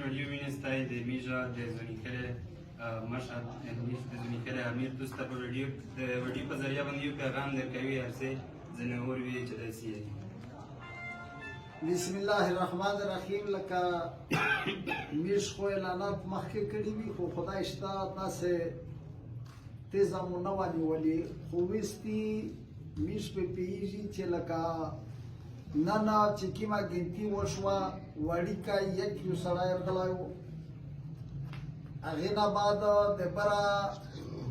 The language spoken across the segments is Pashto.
ویډیو وینستای د میژه د زونیکره مشهد د زونیکره امیر دوسته په ویډیو په ذریعه باندې یو پیغام درکوي هر څه ځنه اور وی چې داسې بسم الله الرحمن الرحیم. لکه میش خو اعلانات مخکې کړي وي خو خدای شته تاسې تیزه مو نه ونیولې خو ویستي میش په پیږي چې لکه نن چې کومه ګنتي وشوه وړیکه یو سړی راغلی و هغې نه بعد د بره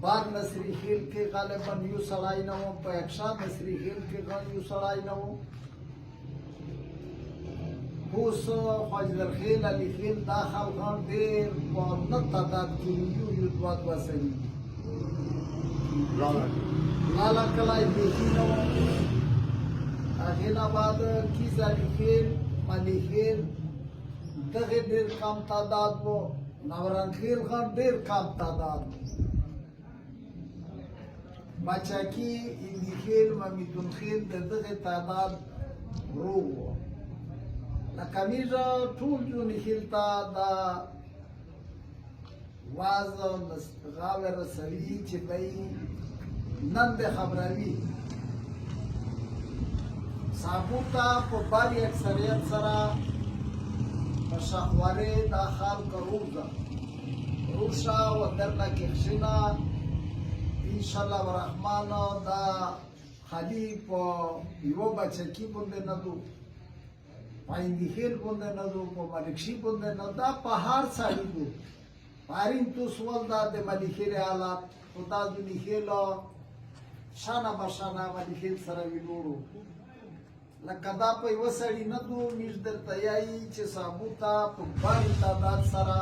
باغ نصري خیل کې غالبا یو سړی نه و په یکشان نصري خیل کې یو سړی نه و اوس خواجدرخیل علي خیل دا خلقان ډېر په نه تعداد کې یو دوه دوه سړي لالا کلی بیخي نه و هغې نه بعد کیز علي خیل علي خیل دغې ډېر کم تعداد و نوران خیل خان ډېر کم تعداد و بچاکي هندي خیل ممیدون خیل د دغې تعداد روغ و لکه میژه ټول جونې خیل ته دا واز غاوې رسوي چې دی نن د خبروي صابو ته په باري اکثریت سره په شاهوارې دا خلک روغه روشه و درنه کښینه انشاءالله الرحمن دا خالي په یوه بچکي باندې نه دو په هندي خیل باندې نه دو په ملکشي باندې نه دا په هر سړي دو پارین تو سوال دا د ملکخیل حالات خو دا ځونې خیل شانه بشانه ملکخیل سره ویلوړو لکه دا په یوه سړي نه دو میژ درته یایي چې صابو ته په باري تعداد سره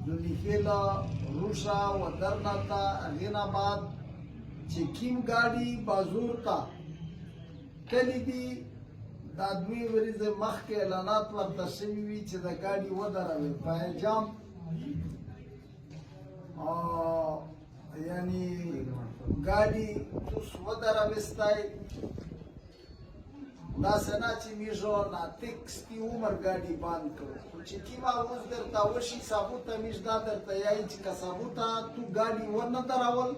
ځونې خیل روشه و درنه ته هغې نه بعد چې کیم ګاډي بازور ته تللی دي دا دوی ورځې مخکې اعلانات ورته شوي وي چې د ګاډي ودروي په حجام یعنی ګاډي اوس ودروستی داسې نه چې میژه ناتیک سپي عمر ګاډي بند کړو خو چې کومه اوس درته وشي صابو ته میژ دا درته یایي چې که صابو ته تو ګاډي ونه درول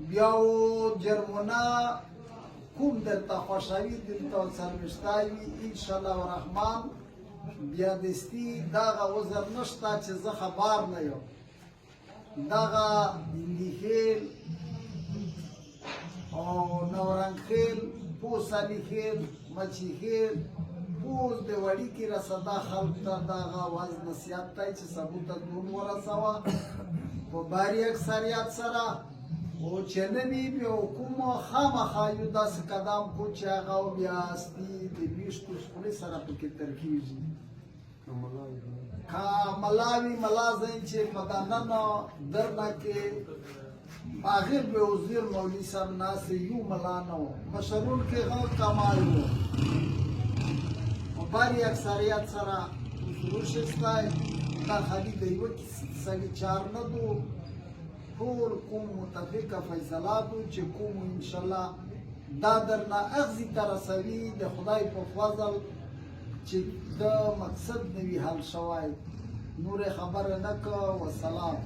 بیا و جرمونه کوم درته خوښوي دلته سرمشتای وي انشاءالله الرحمن بیا دستي دغه عذر نشته چې زه خبر نه یم دغه هندي خیل او نورنګ خیل پوس علي خیل مچي خیل پوس د وړیکې رسدا خلق ته دغه واز نصیحت دی چې صابو ته دون ورسوه په باري اکثریت سره او چې نه وي بیا کوم خامخا یو داسې قدم کو چې هغه بیا استي د ویشتو سپړې سره پکې ترکیږي که ملاوي ملا زین چې په دا نن درنه کې هغې به وزیر مولوي صاحب ناستې یو ملا نه و مشرون کې غږ کمال و په باري اکثریت سره روشستی دا خالي د یوه سړي چار نه دو ټول کوم متفقه فیصلاتو چې کوم انشاءالله دا درنه اغزي ته رسوي د خدای په فضل چې د مقصد نه وي حل شوی نور خبره نه که وسلام